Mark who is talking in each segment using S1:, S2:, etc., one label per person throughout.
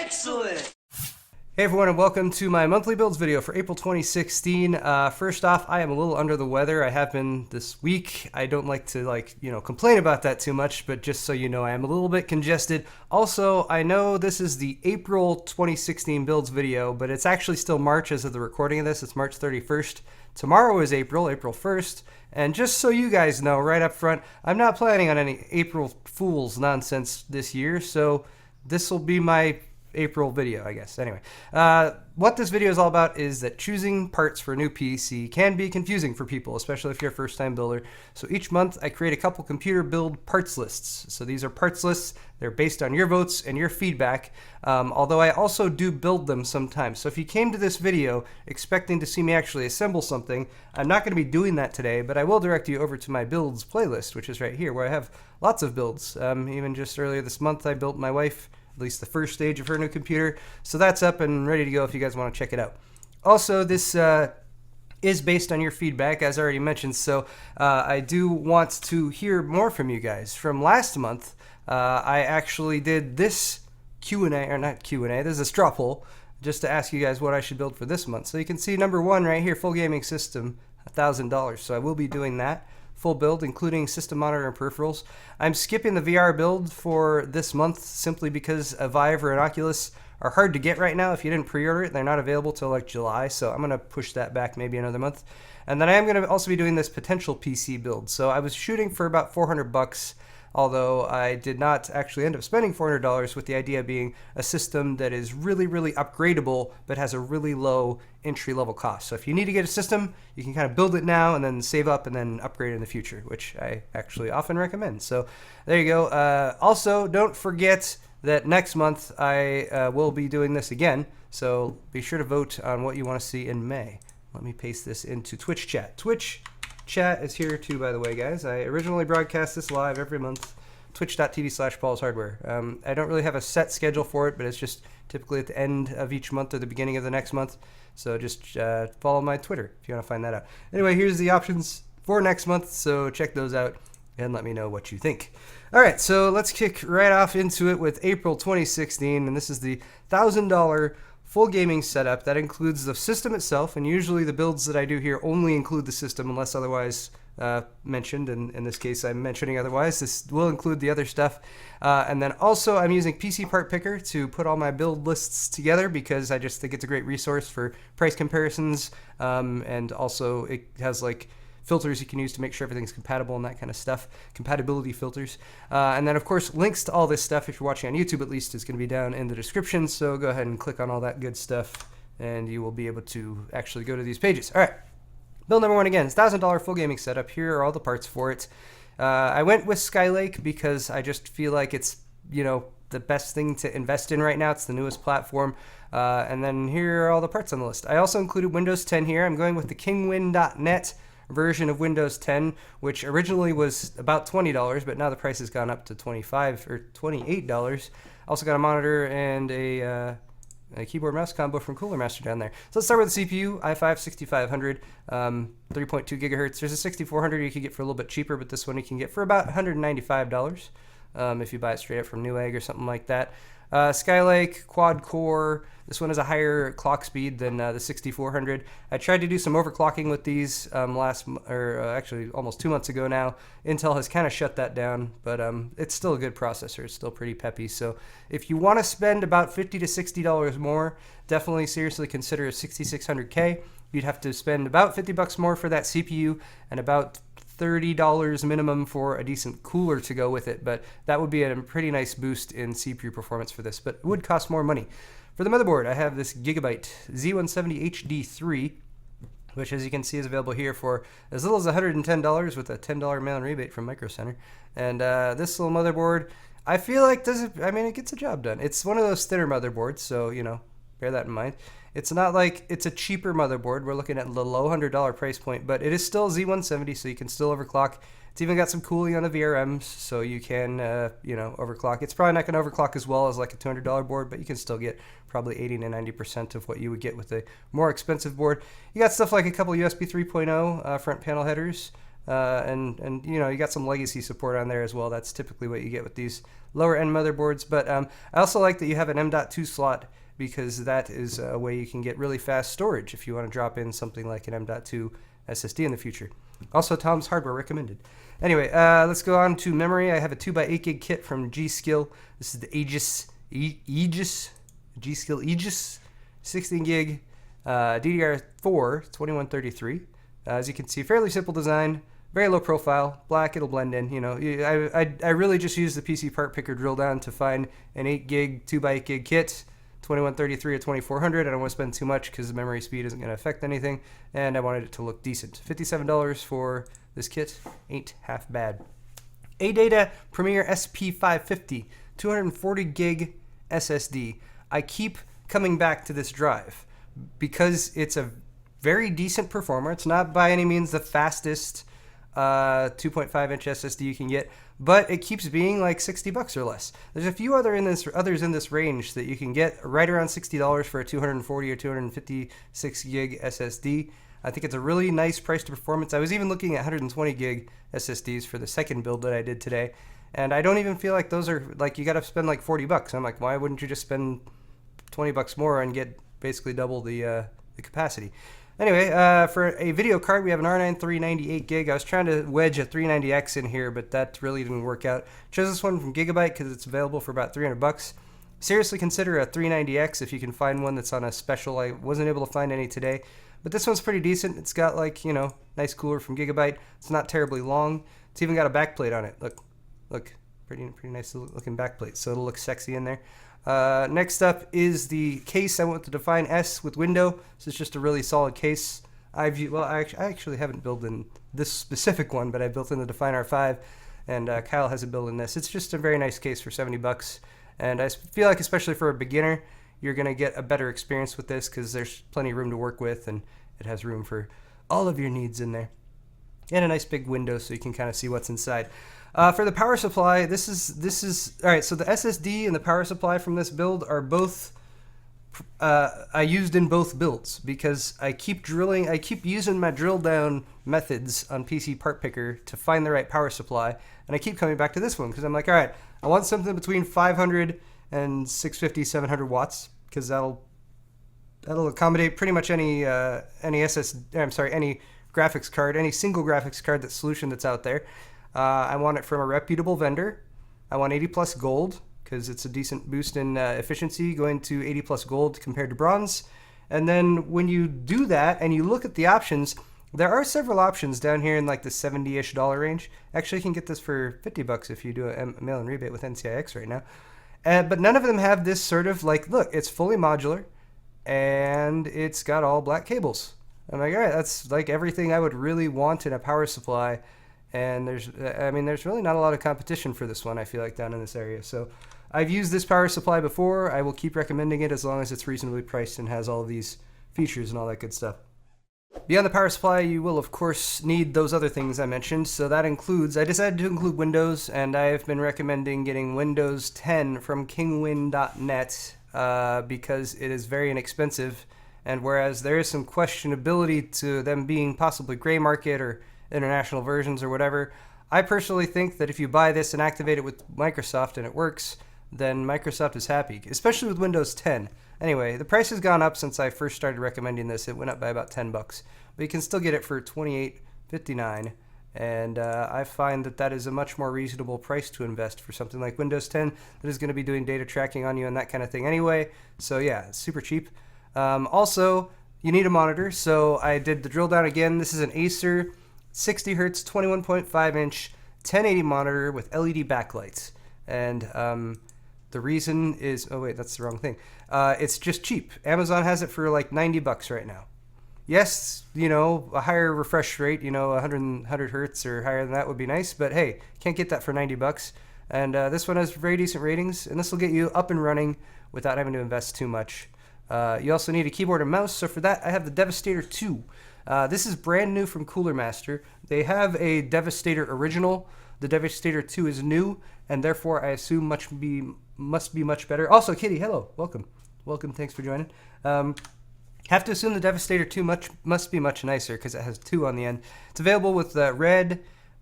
S1: Excellent!
S2: Hey everyone, and welcome to my monthly builds video for April 2016. First off, I am a little under the weather. I have been this week. I don't like to complain about that too much, but just so you know, I am a little bit congested. Also, I know this is the April 2016 builds video, but it's actually still March as of the recording of this. It's March 31st. Tomorrow is April 1st. And just so you guys know right up front, I'm not planning on any April Fool's nonsense this year, so this will be my April video, I guess. Anyway, what this video is all about is that choosing parts for a new PC can be confusing for people, especially if you're a first-time builder. So each month I create a couple computer build parts lists. So these are parts lists. They're based on your votes and your feedback, although I also do build them sometimes. So if you came to this video expecting to see me actually assemble something, I'm not going to be doing that today, but I will direct you over to my builds playlist, which is right here, where I have lots of builds. Even just earlier this month, I built my wife at least the first stage of her new computer. So that's up and ready to go if you guys want to check it out. Also, this is based on your feedback, as I already mentioned, so I do want to hear more from you guys. From last month, I actually did this Q&A, or not Q&A, this is a straw poll, just to ask you guys what I should build for this month. So you can see number one right here, full gaming system, $1,000. So I will be doing that. Full build, including system monitor and peripherals. I'm skipping the VR build for this month simply because a Vive or an Oculus are hard to get right now. If you didn't pre-order it, they're not available till like July, so I'm gonna push that back maybe another month. And then I am gonna also be doing this potential PC build. So I was shooting for about 400 bucks, although I did not actually end up spending $400, with the idea being a system that is really, really upgradable, but has a really low entry-level cost. So if you need to get a system, you can kind of build it now and then save up and then upgrade in the future, which I actually often recommend. So there you go. Also, don't forget that next month I will be doing this again, so be sure to vote on what you want to see in May. Let me paste this into Twitch chat. Twitch chat is here too, by the way, guys. I originally broadcast this live every month, twitch.tv/paulshardware. I don't really have a set schedule for it, but it's just typically at the end of each month or the beginning of the next month. So just follow my Twitter if you want to find that out. Anyway, here's the options for next month, so check those out and let me know what you think. All right, so let's kick right off into it with April 2016, and this is the $1,000 full gaming setup. That includes the system itself, and usually the builds that I do here only include the system unless otherwise mentioned, and in this case I'm mentioning otherwise. This will include the other stuff. And then also I'm using PC Part Picker to put all my build lists together because I just think it's a great resource for price comparisons, and also it has like filters you can use to make sure everything's compatible and that kind of stuff, compatibility filters. And then of course links to all this stuff, if you're watching on YouTube at least, is going to be down in the description, so go ahead and click on all that good stuff and you will be able to actually go to these pages. All right, build number one again, it's $1,000 full gaming setup. Here are all the parts for it. I went with Skylake because I just feel like it's, you know, the best thing to invest in right now. It's the newest platform. And then here are all the parts on the list. I also included Windows 10 here. I'm going with the kingwin.net version of Windows 10, which originally was about $20, but now the price has gone up to $25 or $28. Also got a monitor and a keyboard mouse combo from Cooler Master down there. So let's start with the CPU, i5 6500, 3.2 gigahertz. There's a 6400 you could get for a little bit cheaper, but this one you can get for about $195 if you buy it straight up from Newegg or something like that. Skylake quad core. This one has a higher clock speed than the 6400. I tried to do some overclocking with these actually almost 2 months ago now. Intel has kind of shut that down, but it's still a good processor. It's still pretty peppy. So if you want to spend about $50 to $60 more, definitely seriously consider a 6600K. You'd have to spend about $50 more for that CPU and about $30 minimum for a decent cooler to go with it, but that would be a pretty nice boost in CPU performance for this, but it would cost more money. For the motherboard, I have this Gigabyte Z170 HD3, which as you can see is available here for as little as $110 with a $10 mail-in rebate from Micro Center. And this little motherboard, I feel like it gets the job done. It's one of those thinner motherboards, so you know, bear that in mind. It's not like it's a cheaper motherboard. We're looking at the low $100 price point, but it is still Z170, so you can still overclock. It's even got some cooling on the VRMs, so you can, overclock. It's probably not going to overclock as well as like a $200 board, but you can still get probably 80 to 90% of what you would get with a more expensive board. You got stuff like a couple USB 3.0 front panel headers, and you know, you got some legacy support on there as well. That's typically what you get with these lower end motherboards. But I also like that you have an M.2 slot, because that is a way you can get really fast storage if you want to drop in something like an M.2 SSD in the future. Also, Tom's Hardware recommended. Anyway, let's go on to memory. I have a 2x8 gig kit from G.Skill. This is the G.Skill Aegis 16 gig DDR4 2133. As you can see, fairly simple design, very low profile, black, it'll blend in. You know, I really just use the PC part picker drill down to find an 8 gig 2x8 gig kit. 2133 or 2400. I don't want to spend too much because the memory speed isn't going to affect anything, and I wanted it to look decent. $57 for this kit ain't half bad. ADATA Premier SP550 240 gig SSD. I keep coming back to this drive because it's a very decent performer. It's not by any means the fastest 2.5 inch SSD you can get, but it keeps being like $60 or less. There's a few others in this range that you can get right around $60 for a 240 or 256 gig SSD. I think it's a really nice price to performance. I was even looking at 120 gig SSDs for the second build that I did today, and I don't even feel like those are, like, you got to spend like $40. I'm like, why wouldn't you just spend $20 more and get basically double the capacity? Anyway, for a video card, we have an R9 398 gig. I was trying to wedge a 390X in here, but that really didn't work out. Chose this one from Gigabyte because it's available for about $300. Seriously consider a 390X if you can find one that's on a special. I wasn't able to find any today, but this one's pretty decent. It's got, like, you know, nice cooler from Gigabyte. It's not terribly long. It's even got a backplate on it. Look, pretty nice looking backplate, so it'll look sexy in there. Next up is the case. I went with the Define S with window. This is just a really solid case. I actually haven't built in this specific one, but I built in the Define R5, and Kyle has a build in this. It's just a very nice case for $70, and I feel like, especially for a beginner, you're going to get a better experience with this because there's plenty of room to work with, and it has room for all of your needs in there. And a nice big window so you can kind of see what's inside. For the power supply, this is all right. So the SSD and the power supply from this build are both I used in both builds because I keep using my drill down methods on PC part picker to find the right power supply, and I keep coming back to this one because I'm like, all right, I want something between 500 and 650, 700 watts because that'll accommodate pretty much any graphics card, any single graphics card that's out there. I want it from a reputable vendor. I want 80 plus gold because it's a decent boost in efficiency going to 80 plus gold compared to bronze. And then when you do that and you look at the options, there are several options down here in like the $70-ish range. Actually, you can get this for $50 if you do a mail-in rebate with NCIX right now. But none of them have this sort of like, look, it's fully modular and it's got all black cables. I'm like, all right, that's like everything I would really want in a power supply. And there's really not a lot of competition for this one, I feel like, down in this area. So I've used this power supply before. I will keep recommending it as long as it's reasonably priced and has all of these features and all that good stuff. Beyond the power supply, you will, of course, need those other things I mentioned. So that includes, I decided to include Windows, and I have been recommending getting Windows 10 from kingwin.net because it is very inexpensive. And whereas there is some questionability to them being possibly gray market or international versions or whatever, I personally think that if you buy this and activate it with Microsoft and it works, then Microsoft is happy, especially with Windows 10. Anyway, the price has gone up since I first started recommending this. It went up by about $10, but you can still get it for $28.59, and I find that is a much more reasonable price to invest for something like Windows 10 that is going to be doing data tracking on you and that kind of thing anyway. So yeah, it's super cheap. Also, you need a monitor, so I did the drill down again. This is an Acer 60 Hz 21.5 inch 1080 monitor with LED backlights, and the reason is, oh wait, that's the wrong thing. It's just cheap. Amazon has it for like $90 right now. Yes, you know, a higher refresh rate, you know, 100 hertz or higher than that would be nice, but hey, can't get that for $90. And this one has very decent ratings, and this will get you up and running without having to invest too much. You also need a keyboard and mouse, so for that I have the Devastator 2. This is brand new from Cooler Master. They have a Devastator original. The Devastator 2 is new, and therefore I assume must be much better. Also, Kitty, hello, welcome, thanks for joining. Have to assume the Devastator 2 must be much nicer because it has 2 on the end. It's available with red,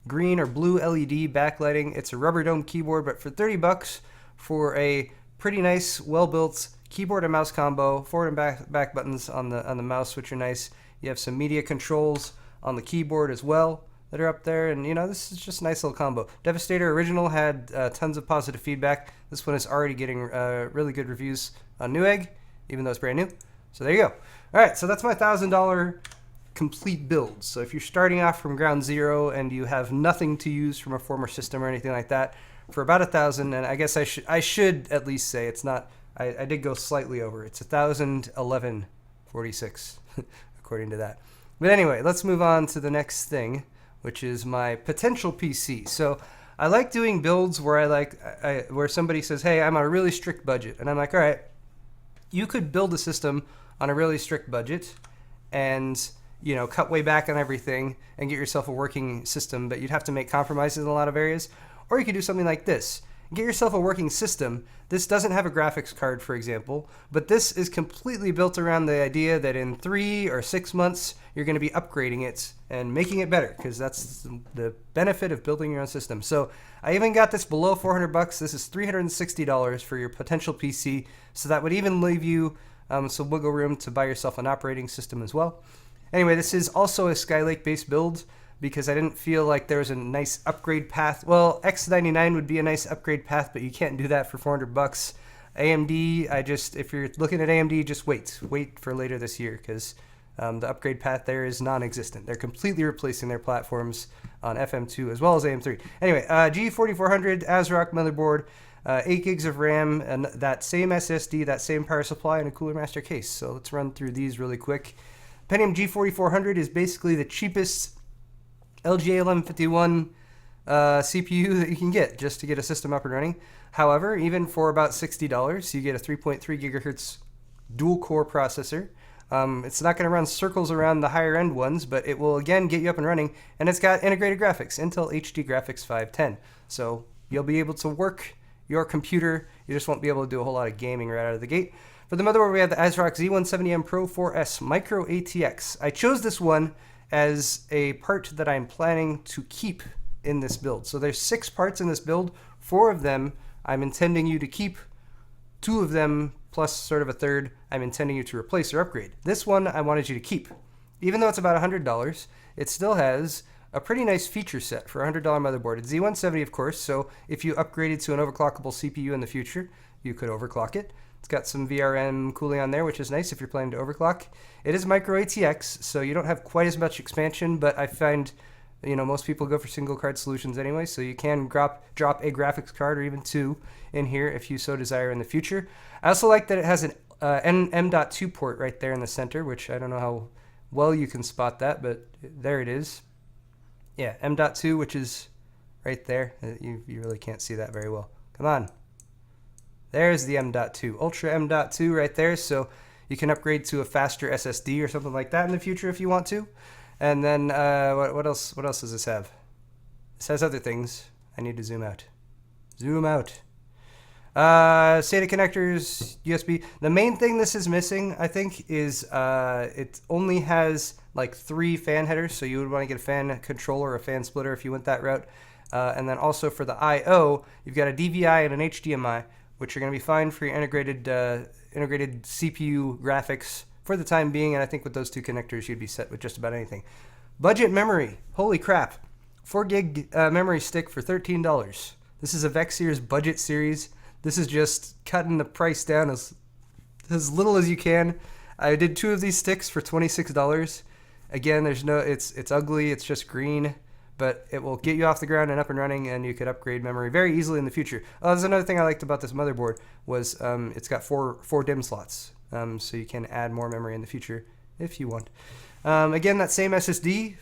S2: green, or blue LED backlighting. It's a rubber dome keyboard, but for $30 for a pretty nice, well-built keyboard and mouse combo, forward and back buttons on the mouse, which are nice. You have some media controls on the keyboard as well that are up there, and this is just a nice little combo. Devastator original had tons of positive feedback. This one is already getting really good reviews on Newegg, even though it's brand new. So there you go. All right, so that's my $1,000 complete build. So if you're starting off from ground zero and you have nothing to use from a former system or anything like that, for about $1,000, and I guess I should at least say it's not. I did go slightly over. It's $1,011.46 according to that. But anyway, let's move on to the next thing, which is my potential PC. So I like doing builds where where somebody says, "Hey, I'm on a really strict budget," and I'm like, "All right, you could build a system on a really strict budget and cut way back on everything and get yourself a working system, but you'd have to make compromises in a lot of areas. Or you could do something like this. Get yourself a working system. This doesn't have a graphics card, for example, but this is completely built around the idea that in 3 or 6 months, you're going to be upgrading it and making it better, because that's the benefit of building your own system." So I even got this below $400. This is $360 for your potential PC. So that would even leave you some wiggle room to buy yourself an operating system as well. Anyway, this is also a Skylake-based build because I didn't feel like there was a nice upgrade path. Well, X99 would be a nice upgrade path, but you can't do that for $400. AMD, if you're looking at AMD, just wait for later this year, because the upgrade path there is non-existent. They're completely replacing their platforms on FM2 as well as AM3. Anyway, G4400 ASRock motherboard, 8 gigs of RAM, and that same SSD, that same power supply, and a Cooler Master case. So let's run through these really quick. Pentium G4400 is basically the cheapest LGA 1151 CPU that you can get just to get a system up and running. However, even for about $60, you get a 3.3 gigahertz dual-core processor. It's not going to run circles around the higher-end ones, but it will, again, get you up and running. And it's got integrated graphics, Intel HD Graphics 510. So you'll be able to work your computer. You just won't be able to do a whole lot of gaming right out of the gate. For the motherboard, we have the ASRock Z170M Pro 4S MicroATX. I chose this one as a part that I'm planning to keep in this build. So there's 6 parts in this build. 4 of them I'm intending you to keep. 2 of them, plus sort of a third, I'm intending you to replace or upgrade. This one I wanted you to keep. Even though it's about $100, it still has a pretty nice feature set for a $100 motherboard. It's Z170, of course, so if you upgraded to an overclockable CPU in the future, you could overclock it. It's got some VRM cooling on there, which is nice if you're planning to overclock. It is MicroATX, so you don't have quite as much expansion, but I find, most people go for single card solutions anyway, so you can drop a graphics card or even 2 in here if you so desire in the future. I also like that it has an M.2 port right there in the center, which I don't know how well you can spot that, but there it is. Yeah, M.2, which is right there. You really can't see that very well. Come on. There's the M.2, Ultra M.2 right there, so you can upgrade to a faster SSD or something like that in the future if you want to. And then what else does this have? This has other things. I need to zoom out. Zoom out. SATA connectors, USB. The main thing this is missing, I think, is it only has like 3 fan headers, so you would want to get a fan controller or a fan splitter if you went that route. And then also for the I/O, you've got a DVI and an HDMI, which are going to be fine for your integrated CPU graphics for the time being, and I think with those 2 connectors, you'd be set with just about anything. Budget memory. Holy crap. 4 gig memory stick for $13. This is a Vexier's budget series. This is just cutting the price down as little as you can. I did 2 of these sticks for $26. Again, there's no, it's ugly, it's just green, but it will get you off the ground and up and running, and you could upgrade memory very easily in the future. There's another thing I liked about this motherboard was it's got four DIMM slots, so you can add more memory in the future if you want. Again, that same SSD,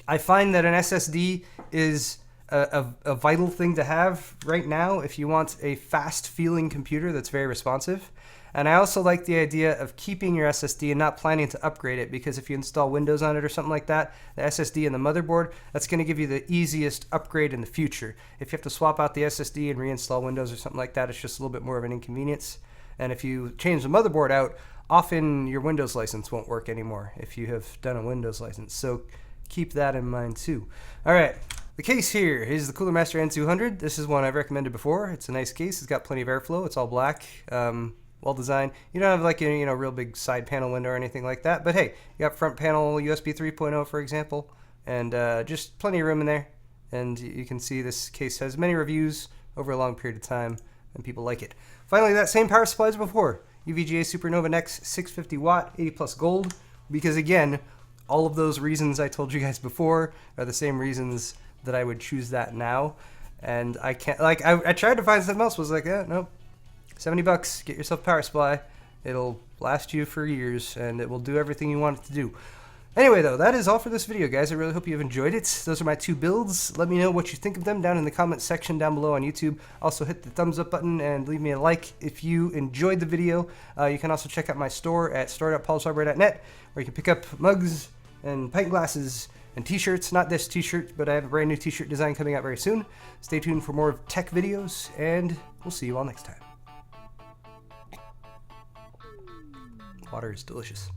S2: I find that an SSD is a vital thing to have right now if you want a fast-feeling computer that's very responsive. And I also like the idea of keeping your SSD and not planning to upgrade it, because if you install Windows on it or something like that, the SSD and the motherboard, that's going to give you the easiest upgrade in the future. If you have to swap out the SSD and reinstall Windows or something like that, it's just a little bit more of an inconvenience. And if you change the motherboard out, often your Windows license won't work anymore if you have done a Windows license. So keep that in mind too. All right, the case here is the Cooler Master N200. This is one I've recommended before. It's a nice case. It's got plenty of airflow. It's all black, well designed. You don't have like a real big side panel window or anything like that. But hey, you got front panel USB 3.0 for example, and just plenty of room in there. And you can see this case has many reviews over a long period of time, and people like it. Finally, that same power supply as before. EVGA SuperNOVA Next 650 watt, 80 plus gold, because again, all of those reasons I told you guys before are the same reasons that I would choose that now. And I can't, like, I tried to find something else, was like, nope, $70, get yourself a power supply. It'll last you for years, and it will do everything you want it to do. Anyway, though, that is all for this video, guys. I really hope you've enjoyed it. Those are my two builds. Let me know what you think of them down in the comments section down below on YouTube. Also, hit the thumbs up button and leave me a like if you enjoyed the video. You can also check out my store at store.paulshardware.net, where you can pick up mugs and pint glasses and t-shirts. Not this t-shirt, but I have a brand new t-shirt design coming out very soon. Stay tuned for more tech videos, and we'll see you all next time. Water is delicious.